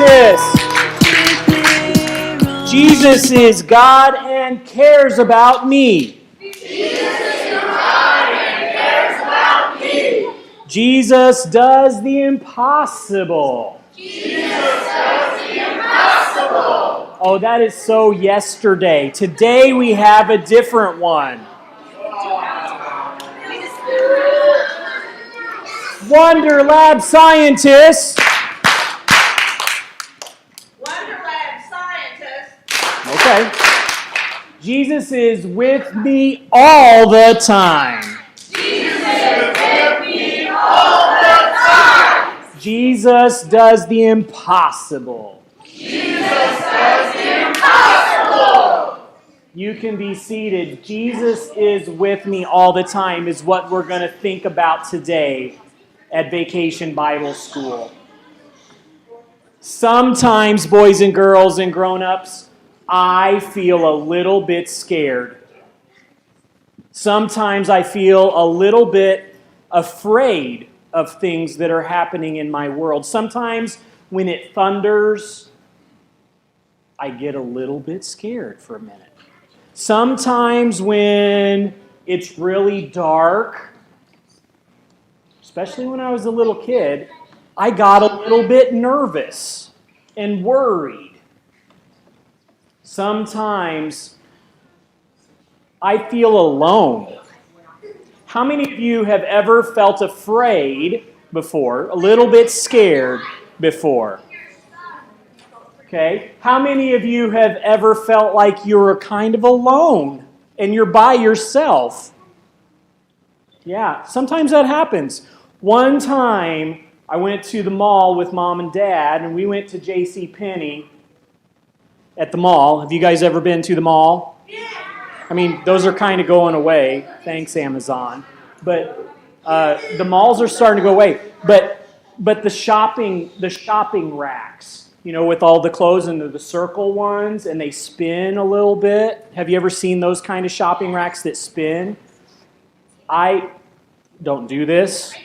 scientists. Jesus is God and cares about me. Jesus does the impossible. Oh, that is so yesterday. Today we have a different one. Wonder Lab scientists. Okay. Jesus is with me all the time. Jesus does the impossible. You can be seated. Jesus is with me all the time is what we're going to think about today at Vacation Bible School. Sometimes, boys and girls and grown-ups, I feel a little bit scared. Sometimes I feel a little bit afraid of things that are happening in my world. Sometimes when it thunders, I get a little bit scared for a minute. Sometimes when it's really dark, especially when I was a little kid, I got a little bit nervous and worried. Sometimes I feel alone. How many of you have ever felt afraid before, a little bit scared before? Okay. How many of you have ever felt like you're kind of alone and you're by yourself? Yeah, sometimes that happens. One time, I went to the mall with Mom and Dad, and we went to JCPenney at the mall. Have you guys ever been to the mall? Yeah. I mean, those are kind of going away. Thanks, Amazon. But the malls are starting to go away. But the shopping racks, you know, with all the clothes and the circle ones, and they spin a little bit. Have you ever seen those kind of shopping racks that spin? I don't do this,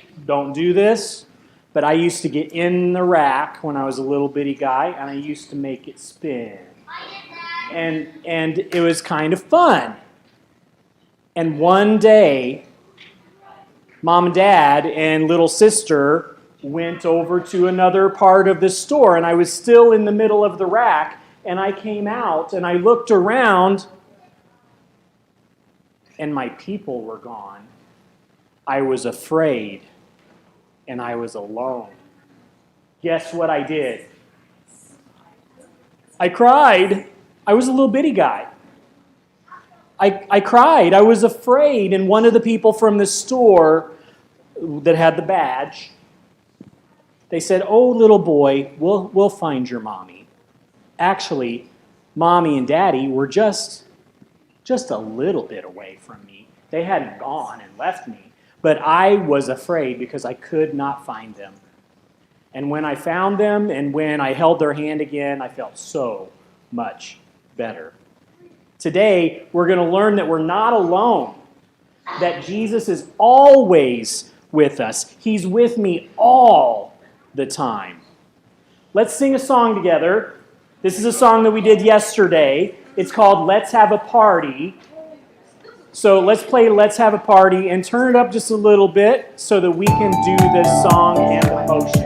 but I used to get in the rack when I was a little bitty guy, and I used to make it spin. And it was kind of fun. And one day, Mom and Dad and little sister went over to another part of the store, and I was still in the middle of the rack, and I came out, and I looked around, and my people were gone. I was afraid, and I was alone. Guess what I did? I cried. I was a little bitty guy. I cried. I was afraid, and one of the people from the store that had the badge, they said, "Oh, little boy, we'll find your mommy." Actually, Mommy and Daddy were just a little bit away from me. They hadn't gone and left me, but I was afraid because I could not find them. And when I found them and when I held their hand again, I felt so much better. Today, we're going to learn that we're not alone, that Jesus is always with us. He's with me all the time. Let's sing a song together. This is a song that we did yesterday. It's called Let's Have a Party. So let's play Let's Have a Party and turn it up just a little bit so that we can do this song and the motions.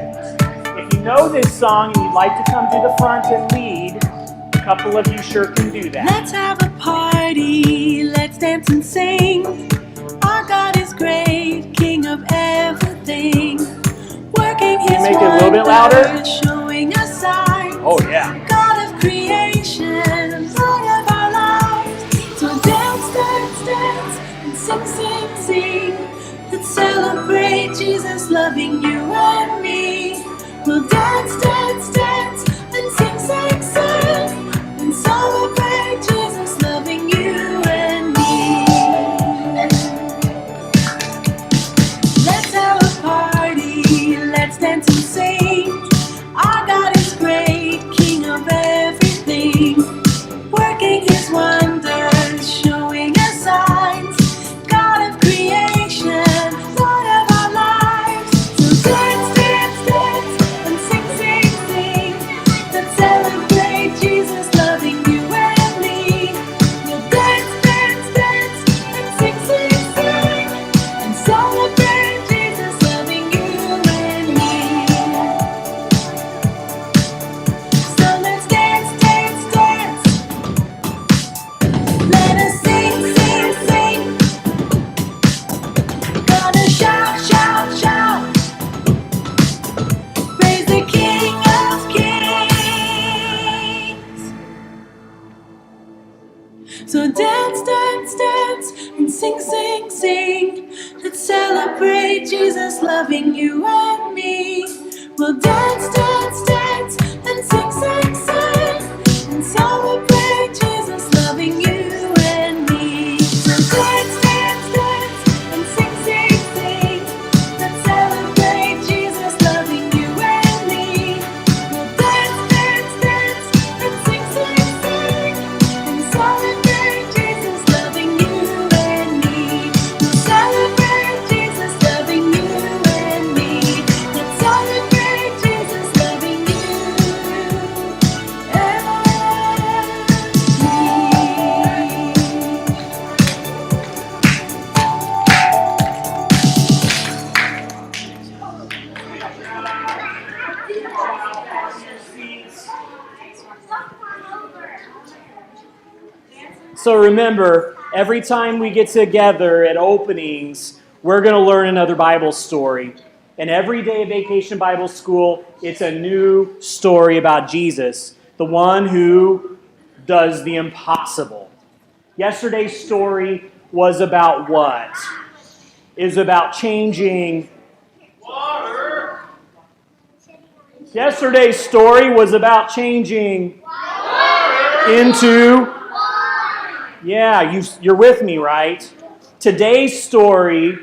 If you know this song and you'd like to come to the front and lead, a couple of you sure can do that. Let's have a party, let's dance and sing. Our God is great, King of everything. Working His make it a little bit louder? wonders, showing us signs. Oh yeah. God of creation, Lord of our lives. So dance, dance, dance, and sing, sing, sing. Let's celebrate Jesus loving you and me. We'll dance, dance, dance, and sing, sing, sing. And celebrate Jesus loving you and me. Let's have a party, let's dance and sing. Our God is great, King of everything. Working His wonders, showing us signs. God of creation, Lord of our lives. So dance, dance. So dance, dance, dance, and sing, sing, sing. Let's celebrate Jesus loving you and me. We'll dance, dance, dance, and sing, sing, sing. And celebrate Jesus loving you and me. So dance, dance, dance, and sing, sing, sing. Let's celebrate Jesus loving you and me. We'll dance, dance, dance, and sing, sing, sing. And celebrate Jesus loving you and me. We'll celebrate Jesus loving you and me. Let's celebrate Jesus loving you and me. So remember, every time we get together at openings, we're going to learn another Bible story. And every day of Vacation Bible School, it's a new story about Jesus, the one who does the impossible. Yesterday's story was about what? Is about changing water. Yesterday's story was about changing water into. Yeah, you're with me, right? Today's story,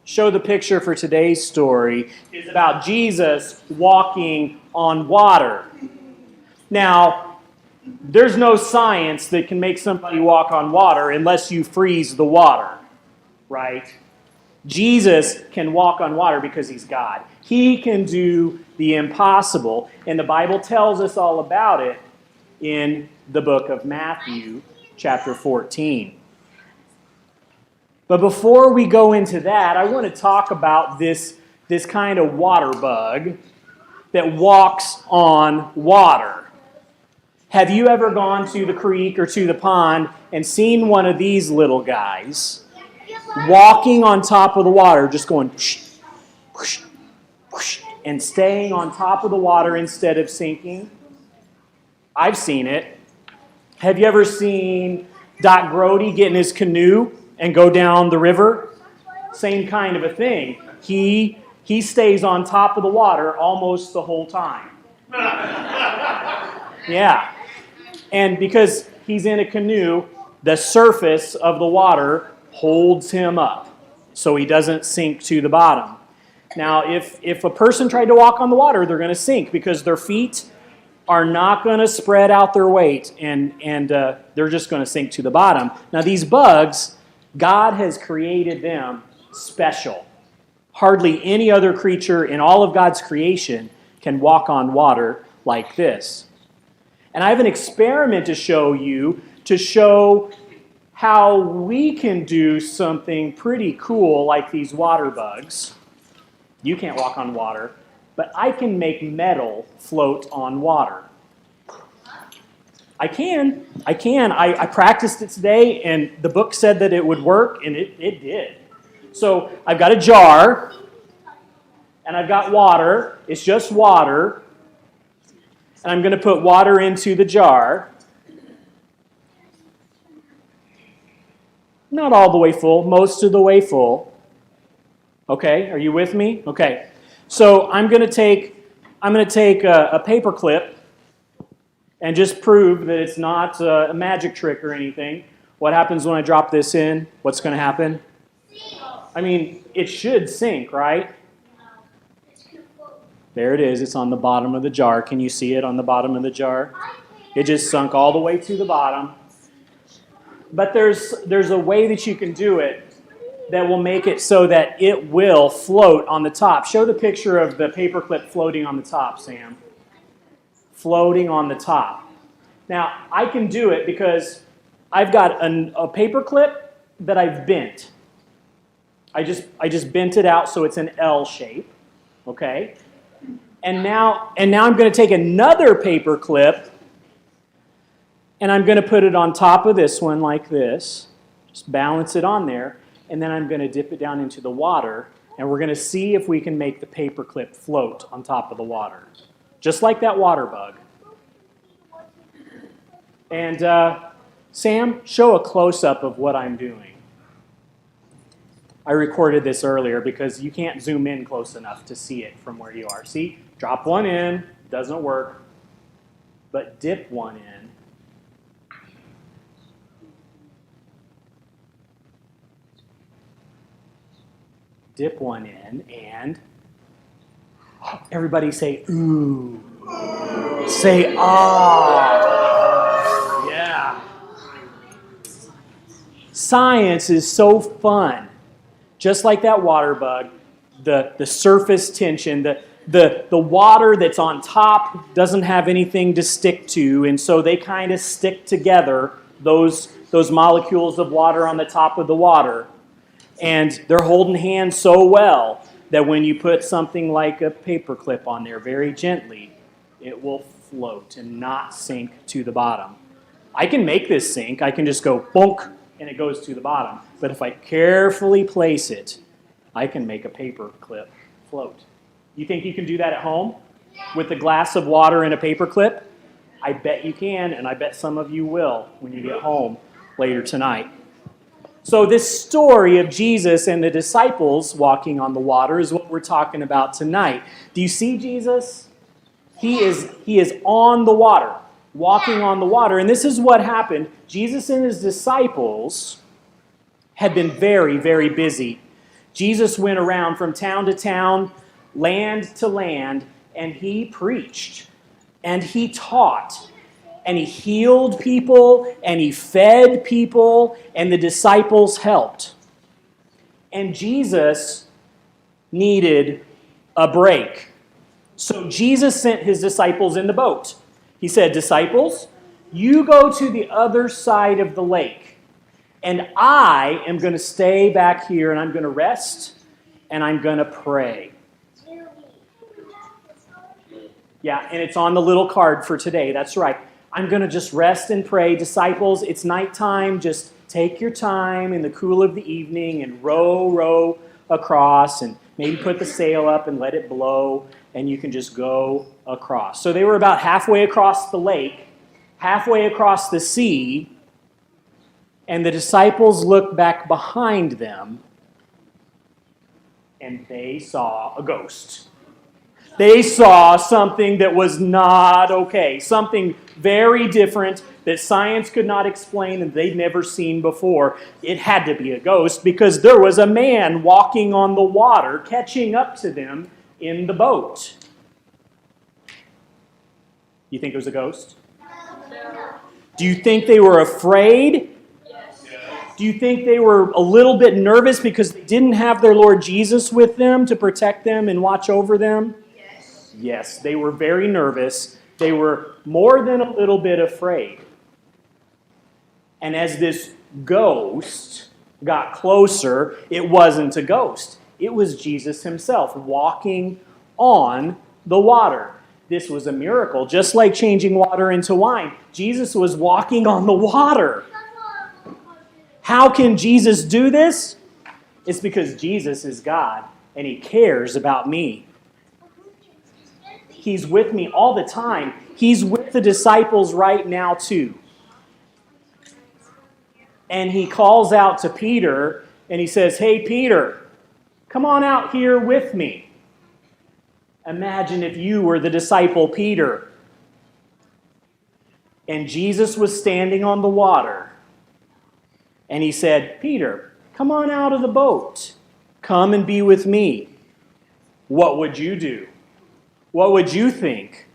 show the picture for today's story, is about Jesus walking on water. Now, there's no science that can make somebody walk on water unless you freeze the water, right? Jesus can walk on water because he's God. He can do the impossible, and the Bible tells us all about it in the book of Matthew, chapter 14. But before we go into that, I want to talk about this kind of water bug that walks on water. Have you ever gone to the creek or to the pond and seen one of these little guys walking on top of the water, just going whoosh, whoosh, whoosh, and staying on top of the water instead of sinking? I've seen it. Have you ever seen Doc Grody get in his canoe and go down the river? Same kind of a thing. He stays on top of the water almost the whole time. Yeah. And because he's in a canoe, the surface of the water holds him up so he doesn't sink to the bottom. Now, if a person tried to walk on the water, they're going to sink because their feet are not going to spread out their weight, and they're just going to sink to the bottom. Now, these bugs, God has created them special. Hardly any other creature in all of God's creation can walk on water like this. And I have an experiment to show you to show how we can do something pretty cool like these water bugs. You can't walk on water, but I can make metal float on water. I can. I practiced it today, and the book said that it would work, and it did. So I've got a jar, and I've got water. It's just water. And I'm going to put water into the jar. Not all the way full, most of the way full. Okay, are you with me? Okay. So I'm going to take a paper clip and just prove that it's not a magic trick or anything. What happens when I drop this in? What's going to happen? I mean, it should sink, right? There it is. It's on the bottom of the jar. Can you see it on the bottom of the jar? It just sunk all the way to the bottom. But there's a way that you can do it that will make it so that it will float on the top. Show the picture of the paperclip floating on the top, Sam. Floating on the top. Now, I can do it because I've got a paperclip that I've bent. I just bent it out so it's an L shape, okay? And now I'm going to take another paper clip and I'm going to put it on top of this one like this. Just balance it on there. And then I'm going to dip it down into the water. And we're going to see if we can make the paper clip float on top of the water. Just like that water bug. And Sam, show a close-up of what I'm doing. I recorded this earlier because you can't zoom in close enough to see it from where you are. See, drop one in, doesn't work, but dip one in. Dip one in, and everybody say, ooh. Say, ah. Yeah. Science is so fun. Just like that water bug, the surface tension, the water that's on top doesn't have anything to stick to, and so they kind of stick together, those molecules of water on the top of the water. And they're holding hands so well that when you put something like a paper clip on there very gently, it will float and not sink to the bottom. I can make this sink. I can just go bonk and it goes to the bottom. But if I carefully place it, I can make a paper clip float. You think you can do that at home with a glass of water and a paper clip? I bet you can, and I bet some of you will when you get home later tonight. So this story of Jesus and the disciples walking on the water is what we're talking about tonight. Do you see Jesus? He is on the water, walking on the water. And this is what happened. Jesus and his disciples had been very, very busy. Jesus went around from town to town, land to land, and he preached, and he taught, and he healed people, and he fed people, and the disciples helped. And Jesus needed a break. So Jesus sent his disciples in the boat. He said, disciples, you go to the other side of the lake, and I am going to stay back here, and I'm going to rest, and I'm going to pray. Yeah, and it's on the little card for today. That's right. I'm going to just rest and pray. Disciples, it's nighttime. Just take your time in the cool of the evening and row across and maybe put the sail up and let it blow, and you can just go across. So they were about halfway across the lake, halfway across the sea, and the disciples looked back behind them, and they saw a ghost. They saw something that was not okay, something very different that science could not explain and they'd never seen before. It had to be a ghost because there was a man walking on the water, catching up to them in the boat. You think it was a ghost? No. Do you think they were afraid? Yes. Do you think they were a little bit nervous because they didn't have their Lord Jesus with them to protect them and watch over them? Yes, they were very nervous. They were more than a little bit afraid. And as this ghost got closer, it wasn't a ghost. It was Jesus himself walking on the water. This was a miracle, just like changing water into wine. Jesus was walking on the water. How can Jesus do this? It's because Jesus is God and he cares about me. He's with me all the time. He's with the disciples right now too. And he calls out to Peter and he says, hey, Peter, come on out here with me. Imagine if you were the disciple Peter and Jesus was standing on the water and he said, Peter, come on out of the boat. Come and be with me. What would you do? What would you think?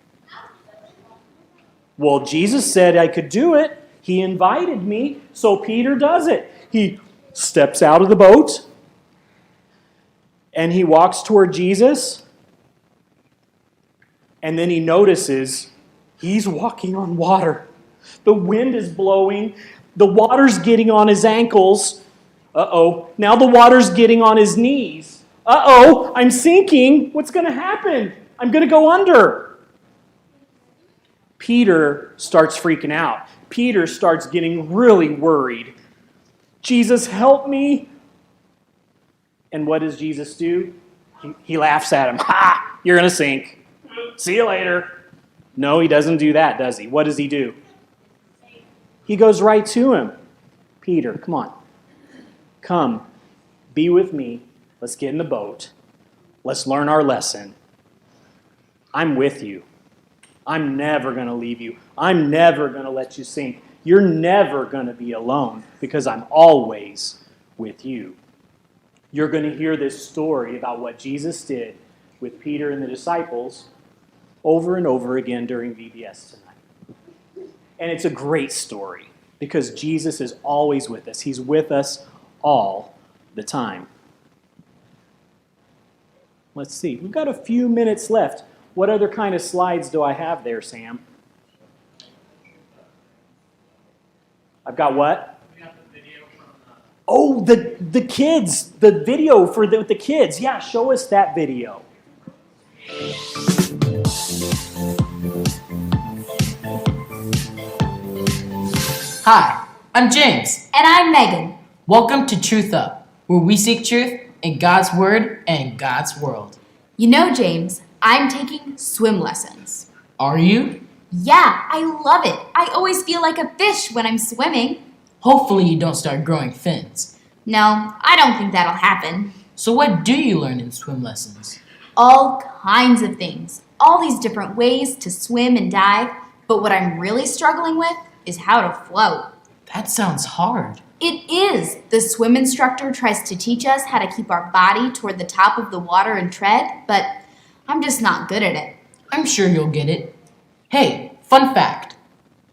Well, Jesus said I could do it. He invited me, so Peter does it. He steps out of the boat and he walks toward Jesus. And then he notices he's walking on water. The wind is blowing. The water's getting on his ankles. Uh-oh. Now the water's getting on his knees. Uh-oh, I'm sinking. What's going to happen? I'm going to go under. Peter starts freaking out. Peter starts getting really worried. Jesus, help me. And what does Jesus do? He laughs at him. Ha! You're going to sink. See you later. No, he doesn't do that, does he? What does he do? He goes right to him. Peter, come on. Come, be with me. Let's get in the boat. Let's learn our lesson. I'm with you. I'm never going to leave you. I'm never going to let you sink. You're never going to be alone because I'm always with you. You're going to hear this story about what Jesus did with Peter and the disciples over and over again during VBS tonight. And it's a great story because Jesus is always with us. He's with us all the time. Let's see. We've got a few minutes left. What other kind of slides do I have there, Sam? I've got what? We got the video from Oh, the kids. The video for the kids. Yeah, show us that video. Hi, I'm James. And I'm Megan. Welcome to Truth Up, where we seek truth in God's Word and God's world. You know, James, I'm taking swim lessons. Are you? Yeah, I love it. I always feel like a fish when I'm swimming. Hopefully you don't start growing fins. No, I don't think that'll happen. So what do you learn in swim lessons? All kinds of things. All these different ways to swim and dive. But what I'm really struggling with is how to float. That sounds hard. It is. The swim instructor tries to teach us how to keep our body toward the top of the water and tread, but I'm just not good at it. I'm sure you'll get it. Hey, fun fact.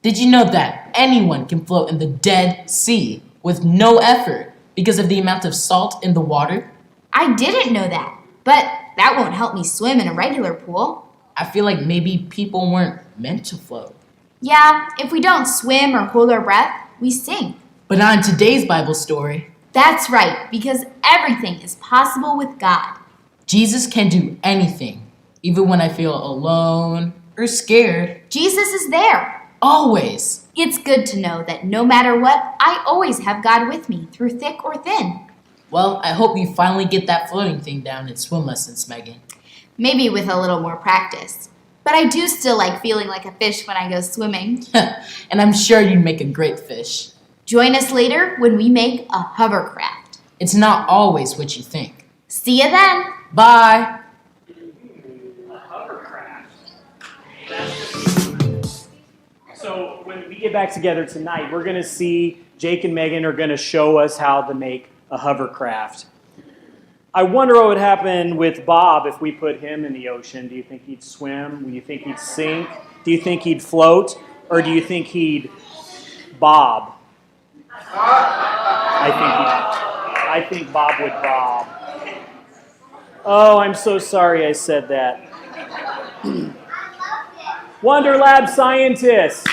Did you know that anyone can float in the Dead Sea with no effort because of the amount of salt in the water? I didn't know that, but that won't help me swim in a regular pool. I feel like maybe people weren't meant to float. Yeah, if we don't swim or hold our breath, we sink. But on today's Bible story, That's right, because everything is possible with God. Jesus can do anything, even when I feel alone or scared. Jesus is there. Always. It's good to know that no matter what, I always have God with me through thick or thin. Well, I hope you finally get that floating thing down in swim lessons, Megan. Maybe with a little more practice. But I do still like feeling like a fish when I go swimming. And I'm sure you'd make a great fish. Join us later when we make a hovercraft. It's not always what you think. See you then. Bye. A hovercraft. So when we get back together tonight, we're going to see Jake and Megan are going to show us how to make a hovercraft. I wonder what would happen with Bob if we put him in the ocean. Do you think he'd swim? Do you think he'd sink? Do you think he'd float? Or do you think he'd bob? I think Bob would bob. Oh, I'm so sorry I said that. Wonder Lab scientists.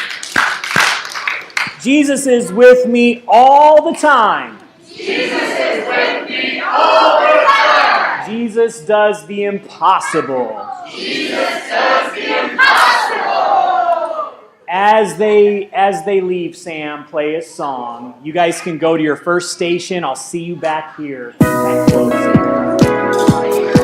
Jesus is with me all the time. Jesus is with me all the time. Jesus does the impossible. Jesus does the impossible. As they leave, Sam, play a song. You guys can go to your first station. I'll see you back here at closing.